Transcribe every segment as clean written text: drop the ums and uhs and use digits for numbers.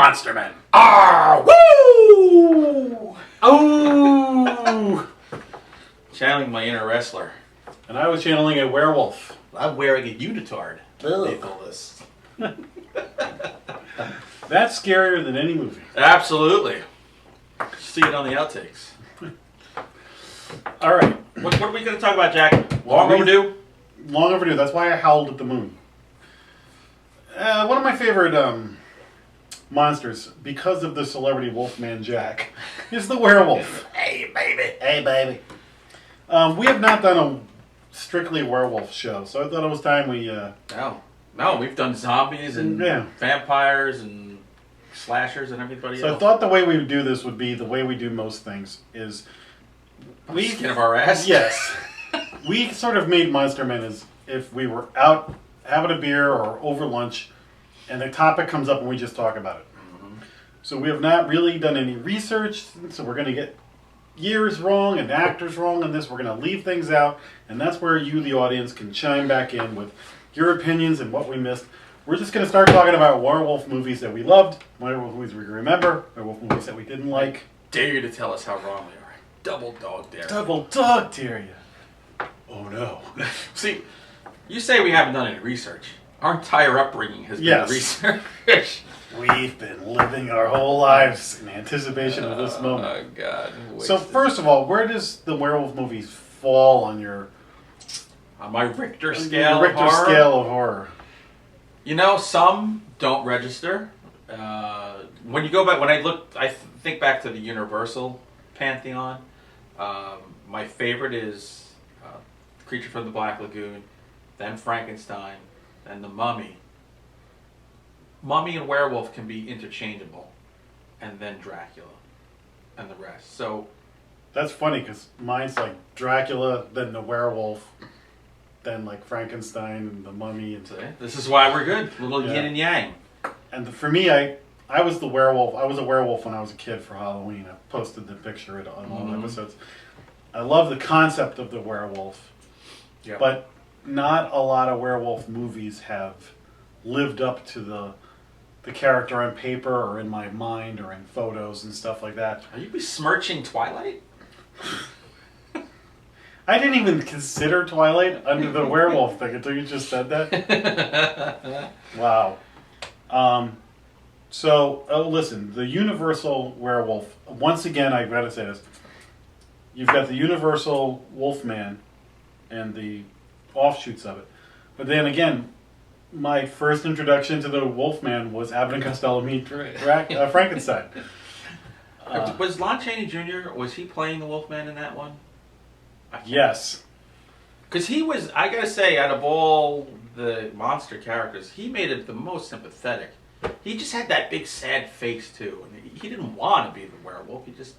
monster men. Ah, woo! Oh! Channeling my inner wrestler. And I was channeling a werewolf. I'm wearing a unitard. They call this. That's scarier than any movie. Absolutely. See it on the outtakes. All right. What are we going to talk about, Jack? Long overdue? Long overdue. That's why I howled at the moon. One of my favorite monsters, because of the celebrity Wolfman Jack, is the werewolf. Hey, baby. Hey, baby. We have not done a strictly werewolf show, so I thought it was time we... No, we've done zombies and vampires and slashers and everybody else. So I thought the way we would do this would be the way we do most things, is... Skin of our ass? Yes. We sort of made Monster Men as if we were out having a beer or over lunch, and the topic comes up and we just talk about it. Mm-hmm. So we have not really done any research, so we're going to get years wrong and actors wrong in this. We're going to leave things out, and that's where you, the audience, can chime back in with your opinions and what we missed. We're just going to start talking about werewolf movies that we loved, werewolf movies we remember, werewolf movies that we didn't like. Dare you to tell us how wrong we are. Double dog dare. Double dog dare you. Oh no. See, you say we haven't done any research. Our entire upbringing has been research. We've been living our whole lives in anticipation of this moment. Oh, God. So, first of all, where does the werewolf movies fall on your... On my Richter scale scale of horror? You know, some don't register. When you go back, I think back to the Universal pantheon. My favorite is Creature from the Black Lagoon, then Frankenstein, then The Mummy. Mummy and werewolf can be interchangeable, and then Dracula, and the rest. So that's funny because mine's like Dracula, then the werewolf, then like Frankenstein and the Mummy, and this is why we're good. A little yin and yang. And for me, I was the werewolf. I was a werewolf when I was a kid for Halloween. I posted the picture on all the episodes. I love the concept of the werewolf, but not a lot of werewolf movies have lived up to the character on paper or in my mind or in photos and stuff like that. Are you besmirching Twilight? I didn't even consider Twilight under the werewolf thing until you just said that. Wow. So, listen, the Universal Werewolf, once again, I've got to say this. You've got the Universal Wolfman and the offshoots of it. But then again, my first introduction to the Wolfman was Abbott and Costello meet Frankenstein. Was Lon Chaney Jr., was he playing the Wolfman in that one? Yes. Because he was, I gotta say, out of all the monster characters, he made it the most sympathetic. He just had that big sad face too. And he didn't want to be the werewolf. He just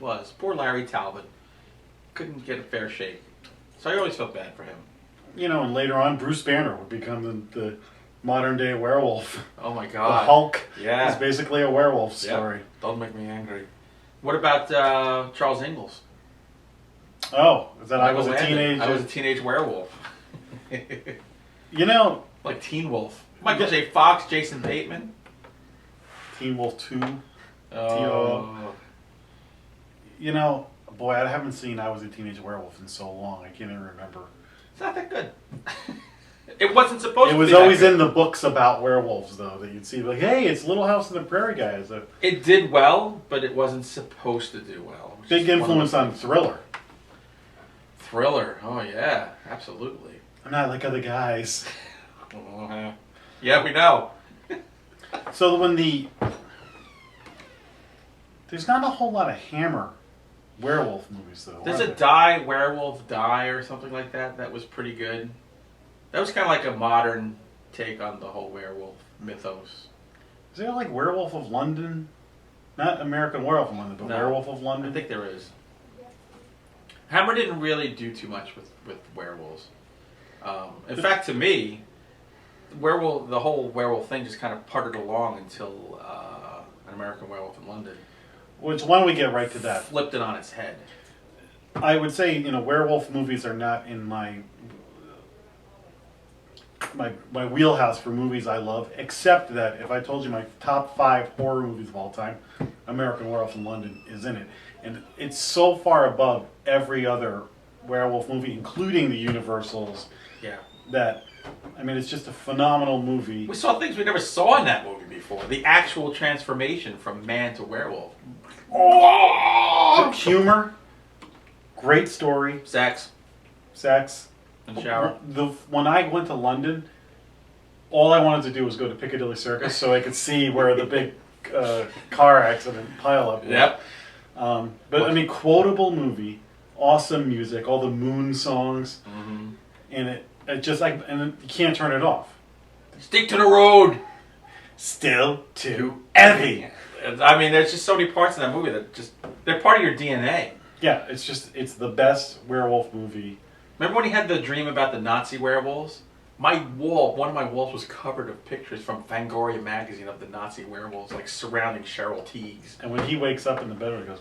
was. Poor Larry Talbot. Couldn't get a fair shake. So I always felt bad for him. You know, and later on, Bruce Banner would become the modern day werewolf. Oh my God. The Hulk is basically a werewolf story. Don't make me angry. What about Charles Ingalls? Oh, is that I was a teenage werewolf. You know, like Teen Wolf. Michael J. Fox, Jason Bateman. Teen Wolf 2. Oh. You know, boy, I haven't seen I Was a Teenage Werewolf in so long. I can't even remember. It's not that good. It wasn't supposed to be. It was always in the books about werewolves, though, that you'd see, like, hey, it's Little House on the Prairie guys. It did well, but it wasn't supposed to do well. Big influence on Thriller. Thriller, oh yeah, absolutely. I'm not like other guys. Yeah, we know. So there's not a whole lot of Hammer werewolf movies, though. There's a Werewolf Die or something like that. That was pretty good. That was kind of like a modern take on the whole werewolf mythos. Is there like Werewolf of London? Not American Werewolf of London, but Werewolf of London? I think there is. Hammer didn't really do too much with werewolves. In fact, to me, the whole werewolf thing just kind of puttered along until An American Werewolf in London. Which, why don't we get right to that? Flipped it on its head. I would say, werewolf movies are not in my my wheelhouse for movies I love, except that if I told you my top 5 horror movies of all time, American Werewolf in London is in it. And it's so far above every other werewolf movie, including the Universals, Yeah. that, I mean, it's just a phenomenal movie. We saw things we never saw in that movie before. The actual transformation from man to werewolf. Oh! Humor, great story, Sex sex. in the shower. When I went to London, all I wanted to do was go to Piccadilly Circus so I could see where the big car accident pileup was. Yep. But I mean, quotable movie, awesome music, all the Moon songs, and it just like, and you can't turn it off. Stick to the road. Still too heavy. I mean, there's just so many parts in that movie that just, they're part of your DNA. Yeah, it's the best werewolf movie. Remember when he had the dream about the Nazi werewolves? One of my walls was covered of pictures from Fangoria magazine of the Nazi werewolves, like surrounding Cheryl Tiegs. And when he wakes up in the bed, he goes,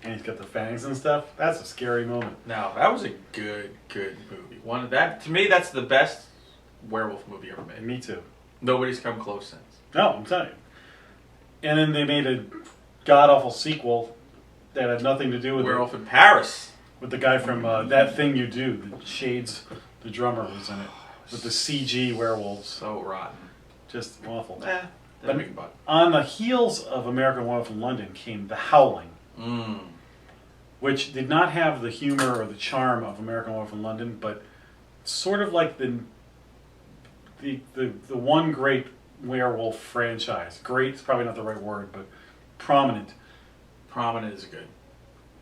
and he's got the fangs and stuff. That's a scary moment. No, that was a good movie. To me, that's the best werewolf movie ever made. Me too. Nobody's come close since. No, I'm telling you. And then they made a god awful sequel that had nothing to do with Werewolf in Paris. with the guy from That Thing You Do. The Shades, the drummer, was in it with the CG werewolves. So rotten. Just awful. But on the heels of American Werewolf in London came The Howling, which did not have the humor or the charm of American Werewolf in London, but sort of like the one great werewolf franchise. Great is probably not the right word, but prominent. Prominent is good.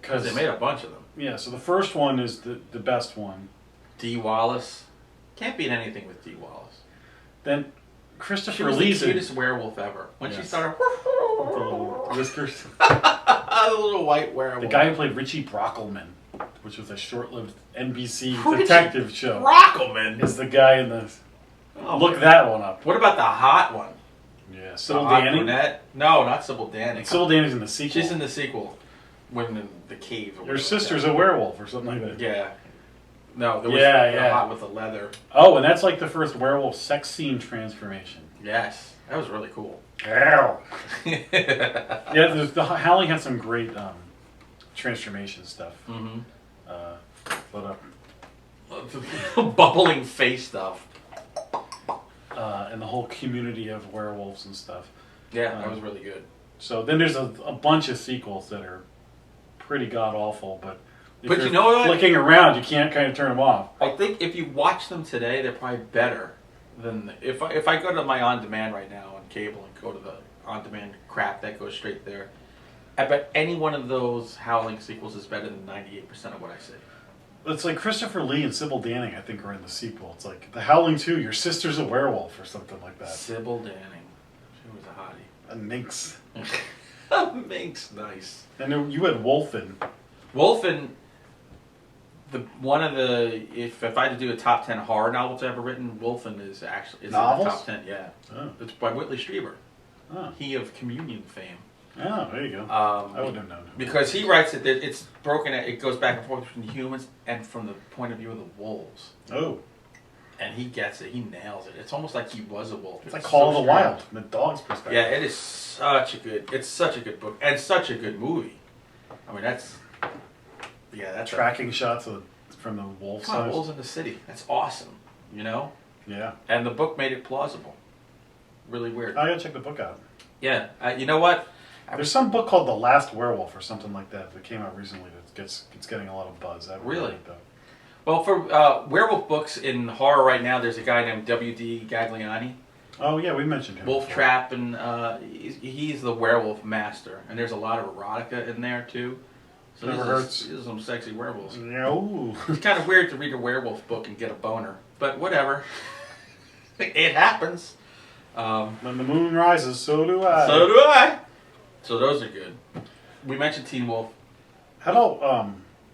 Because they made a bunch of them. Yeah, so the first one is the best one. Dee Wallace. Can't beat anything with Dee Wallace. Then She Christopher was Lee's the cutest werewolf ever. When she Yes. started... the little whiskers. The little white werewolf. The guy who played Richie Brockelman, which was a short-lived NBC Richie detective show, Brockelman. is the guy in the... Oh, Look that one up. What about the hot one? Yeah, The Sybil hot Danning. brunette? No, not Sybil Danning. Sybil Danning's in the sequel. She's in the sequel. When in the cave. Or Your whatever sister's that a werewolf or something like that. Yeah. No, there was Yeah, the yeah. hot with the leather. Oh, and that's like the first werewolf sex scene transformation. Yes. That was really cool. Ow. Yeah, the Howling had some great transformation stuff. Mm-hmm. But Bubbling face stuff. and the whole community of werewolves and stuff. Yeah, that was really good. So then there's a bunch of sequels that are pretty god awful, but if But you're you know what? flicking around, you can't kind of turn them off. I think if you watch them today, they're probably better than if I go to my on demand right now on cable and go to the on demand crap that goes straight there. I bet any one of those Howling sequels is better than 98% of what I see. It's like Christopher Lee and Sybil Danning, I think, are in the sequel. It's like The Howling 2, Your Sister's a Werewolf, or something like that. Sybil Danning, she was a hottie. A minx. Minx, nice. And then you had Wolfen. Wolfen, one of the if I had to do a top 10 horror novels ever written, Wolfen is actually in the Novels? top 10. Yeah, Oh. it's by Whitley Strieber. Oh. He of Communion fame. Oh, there you go. I wouldn't have known. Because he writes it that it's broken. It goes back and forth between humans and from the point of view of the wolves. Oh. And he gets it. He nails it. It's almost like he was a wolf. It's like Call of the Wild from the dog's perspective. Yeah, it is such a good book and such a good movie. I mean, that's tracking shots from the wolf Come on, side. wolves in the city. That's awesome. You know. Yeah. And the book made it plausible. Really weird. I gotta check the book out. Yeah. You know what? There's some book called The Last Werewolf or something like that came out recently that it's getting a lot of buzz. I Really? read it, though. Well, for werewolf books in horror right now, there's a guy named W.D. Gagliani. Oh yeah, we mentioned him. Wolf before. Trap, and he's the werewolf master. And there's a lot of erotica in there too. So Never hurts. These are some sexy werewolves. No. It's kind of weird to read a werewolf book and get a boner, but whatever. It happens. When the moon rises, so do I. So do I. So those are good. We mentioned Teen Wolf. How about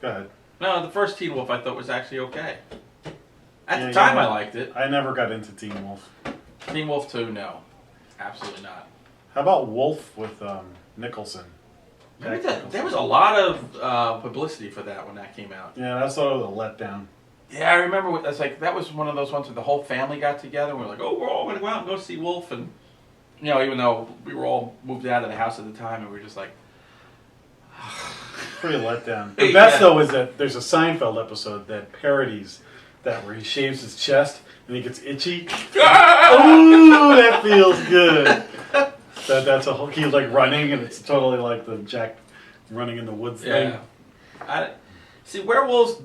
go ahead. No, the first Teen Wolf I thought was actually okay. At Yeah, the time, yeah. I liked it. I never got into Teen Wolf. Teen Wolf 2, no. Absolutely not. How about Wolf with Nicholson? Jack There was a lot of publicity for that when that came out. Yeah, that's sort of a letdown. Yeah, I remember. That's like that was one of those ones where the whole family got together. And we were like, oh, we're all gonna go out and go see Wolf, and even though we were all moved out of the house at the time, and we were just like, pretty let down. The best though is that there's a Seinfeld episode that parodies that where he shaves his chest and he gets itchy. Ooh, that feels good. That's a whole, he's like running and it's totally like the Jack running in the woods thing. See, werewolves.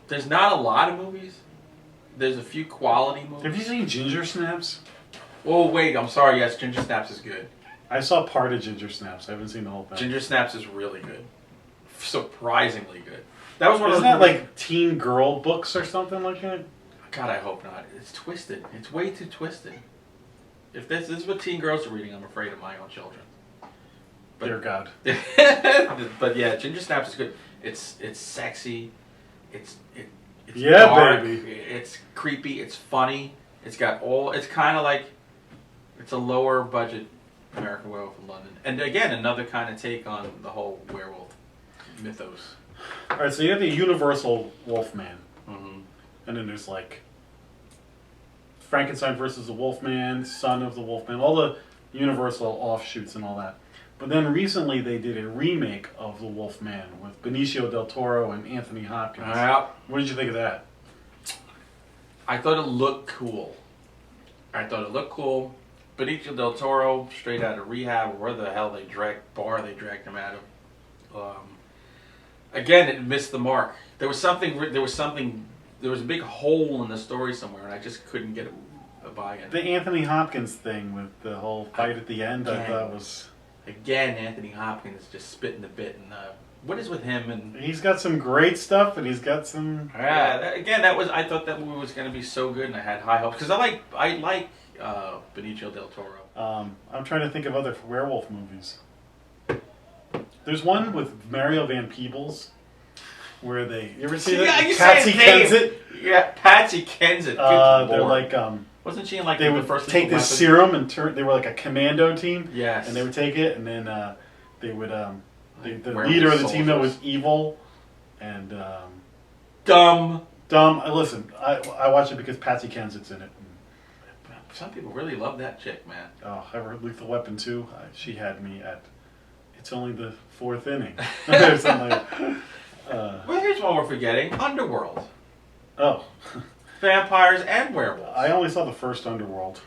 There's not a lot of movies. There's a few quality movies. Have you seen Ginger Snaps? Oh wait, I'm sorry. Yes, Ginger Snaps is good. I saw part of Ginger Snaps. I haven't seen the whole thing. Ginger Snaps is really good. Surprisingly good. That was one Isn't of those that like teen girl books or something like that? God, I hope not. It's twisted. It's way too twisted. If this is what teen girls are reading, I'm afraid of my own children. But, Dear God. But yeah, Ginger Snaps is good. It's sexy. It's yeah, dark. baby. It's creepy. It's funny. It's got all. It's kind of like it's a lower budget American Werewolf of London, and again another kind of take on the whole werewolf mythos. All right, so you have the Universal Wolfman, Mm-hmm. and then there's like Frankenstein versus the Wolfman, Son of the Wolfman, all the Universal offshoots and all that. But then recently they did a remake of the Wolfman with Benicio del Toro and Anthony Hopkins. What did you think of that? I thought it looked cool. Benicio del Toro, straight out of rehab, where the hell they dragged him out of. Again, it missed the mark. There was a big hole in the story somewhere, and I just couldn't get a buy-in. The Anthony Hopkins thing with the whole fight at the end, I thought was... Again, Anthony Hopkins just spitting the bit, and what is with him? And he's got some great stuff, and he's got some... Yeah, I thought that movie was going to be so good, and I had high hopes because I like Benicio del Toro. I'm trying to think of other werewolf movies. There's one with Mario Van Peebles where they... You ever see that? Patsy Kensit? Yeah, Patsy Kensit. They're like... Wasn't she in like they the would first take this serum and turn... They were like a commando team. Yes. And they would take it and then they would... the leader of the team that was evil and... Dumb. Listen, I watch it because Patsy Kensit's in it. Some people really love that chick, man. Oh, ever Lethal Weapon 2? She had me at... It's only the 4th inning. Or something like that. Well, here's one we're forgetting. Underworld. Oh. Vampires and werewolves. I only saw the first Underworld.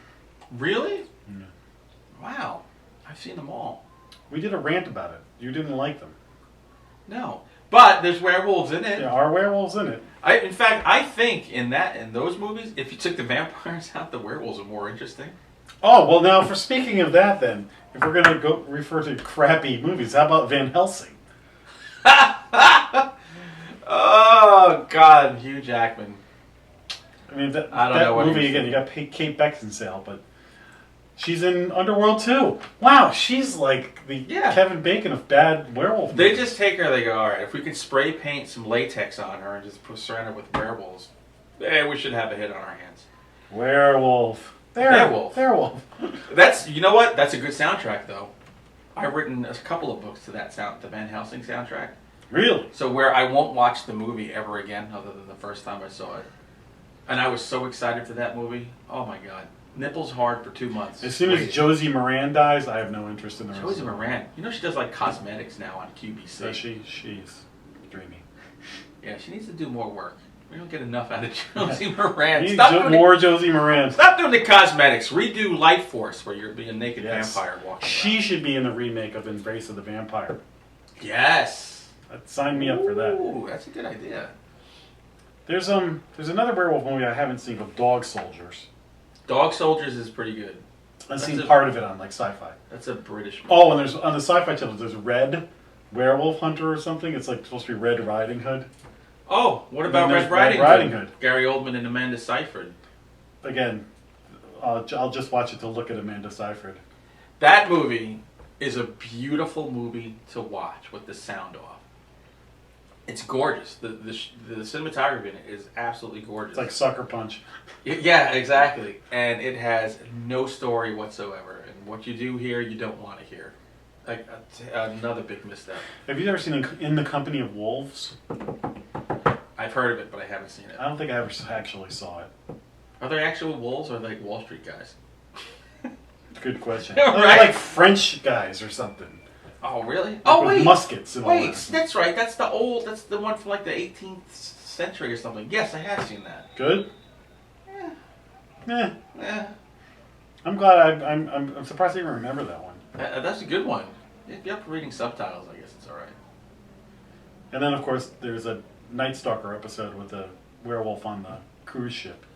Really? Yeah. Wow. I've seen them all. We did a rant about it. You didn't like them. No. But there's werewolves in it. There are werewolves in it. In fact, I think in those movies, if you took the vampires out, the werewolves are more interesting. Oh, well now, for speaking of that then, if we're going to go refer to crappy movies, how about Van Helsing? Oh, God, Hugh Jackman. I mean, that know what movie, again, you got Kate Beckinsale, but she's in Underworld too. Wow, she's like the Kevin Bacon of bad werewolf They movies. just take her, they go, all right, if we can spray paint some latex on her and just surround her with werewolves, we should have a hit on our hands. Werewolf. Werewolf. That's, you know what? That's a good soundtrack, though. I've written a couple of books to that the Van Helsing soundtrack. Really? So where I won't watch the movie ever again, other than the first time I saw it. And I was so excited for that movie. Oh my God. Nipples hard for 2 months. As soon as Josie Moran dies, I have no interest in the rest. Josie Moran. You know she does like cosmetics now on QVC. So she's dreamy. Yeah, she needs to do more work. We don't get enough out of Josie Moran. Josie Moran. Stop doing the cosmetics. Redo Light Force, where you're being a naked vampire walking She around. should be in the remake of Embrace of the Vampire. Yes. Sign me up for that. Ooh, that's a good idea. There's another werewolf movie I haven't seen called Dog Soldiers. Dog Soldiers is pretty good. I've seen part of it on like Sci-Fi. That's a British movie. Oh, and there's on the Sci-Fi channel there's Red Werewolf Hunter or something. It's like supposed to be Red Riding Hood. Oh, what about Red Riding Hood? Gary Oldman and Amanda Seyfried. Again, I'll just watch it to look at Amanda Seyfried. That movie is a beautiful movie to watch with the sound off. It's gorgeous. The cinematography in it is absolutely gorgeous. It's like Sucker Punch. Yeah, exactly. And it has no story whatsoever. And what you do here, you don't want to hear. Like another big misstep. Have you ever seen In the Company of Wolves? I've I've heard of it, but I haven't seen it. I don't think I ever actually saw it. Are they actual wolves or are they like Wall Street guys? Good question. Right. They're like French guys or something. Oh, really? Like Oh, with wait. muskets and all Wait, that. that's right. That's the one from like the 18th century or something. Yes, I have seen that. Good? Yeah. I'm glad. I'm surprised I even remember that one. That's a good one. If you're up for reading subtitles, I guess it's all right. And then, of course, there's a Night Stalker episode with the werewolf on the cruise ship.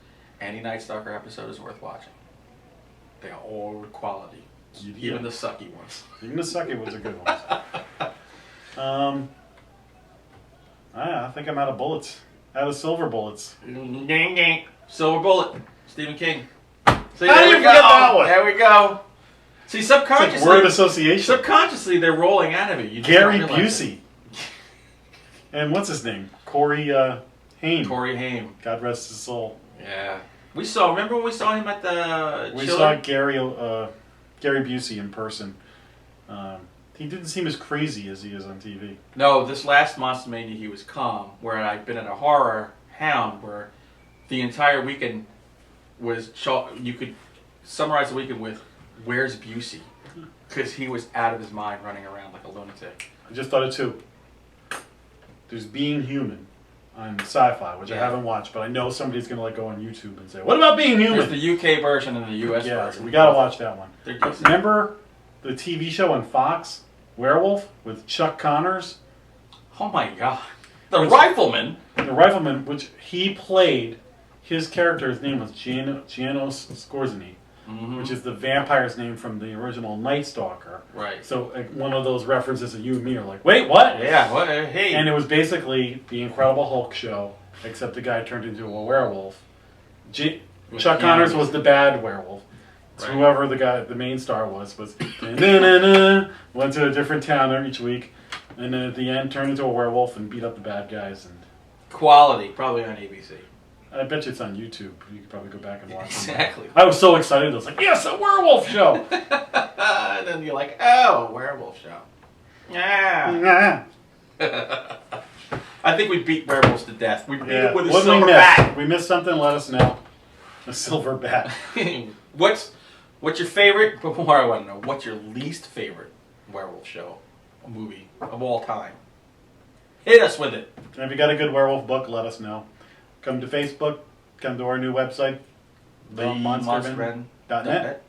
Any Night Stalker episode is worth watching. They are all quality. Yeah. Even the sucky ones. Even the sucky ones are good ones. I think I'm out of bullets. Out of silver bullets. Silver Bullet. Stephen King. See, How do you forget that one? There we go. See, It's subconsciously, like word association. subconsciously they're rolling out of it. You just Gary don't realize Busey. And what's his name? Corey Haim. it. Corey Haim. God rest his soul. Yeah. Remember when we saw him at the We Chiller? saw Gary Busey in person. He didn't seem as crazy as he is on TV. No, this last Monster Mania he was calm, where I'd been at a horror hound where the entire weekend was, you could summarize the weekend with, where's Busey? Because he was out of his mind running around like a lunatic. I just thought it too. There's Being Human on Sci-Fi, which I haven't watched, but I know somebody's going to go on YouTube and say, what about Being Human? There's the UK version and the US Yeah, version. we got to watch that one. They're decent. Remember the TV show on Fox, Werewolf, with Chuck Connors? Oh my god. The Rifleman? The Rifleman, which he played, his character's name was Janos Skorzeny, which is the vampire's name from the original Night Stalker. Right. So like, one of those references that you and me are like, wait, what? Yeah, what? Hey. And it was basically the Incredible Hulk show, except the guy turned into a werewolf. Chuck Connors was the bad werewolf. So Right. whoever the main star was went to a different town each week, and then at the end turned into a werewolf and beat up the bad guys. And Quality, probably on ABC. I bet you it's on YouTube. You could probably go back and watch it. Exactly. I was so excited. I was like, yes, a werewolf show! And then you're like, oh, a werewolf show. Yeah. I think we beat werewolves to death. We beat it with a What did we silver miss? bat. If we missed something, let us know. A silver bat. What's your favorite? Before I want to know, what's your least favorite werewolf show, a movie of all time? Hit us with it. And if you got a good werewolf book, let us know. Come to Facebook. Come to our new website. TheMonstermen.net.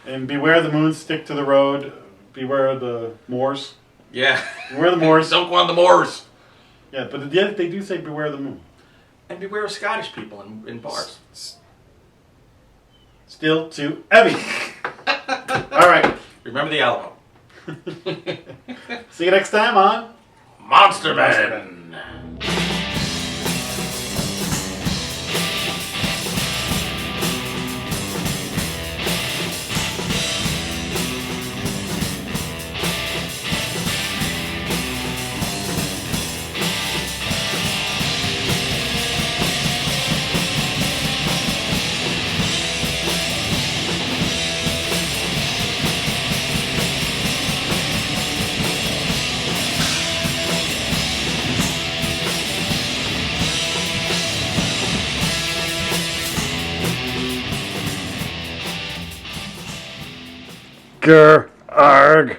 And beware the moon, stick to the road. Beware the moors. Yeah. Beware the moors. Don't go on the moors. Yeah, but they do say beware the moon. And beware of Scottish people in bars. Still too heavy. All right. Remember the Alamo. See you next time on Monster Man. Arg.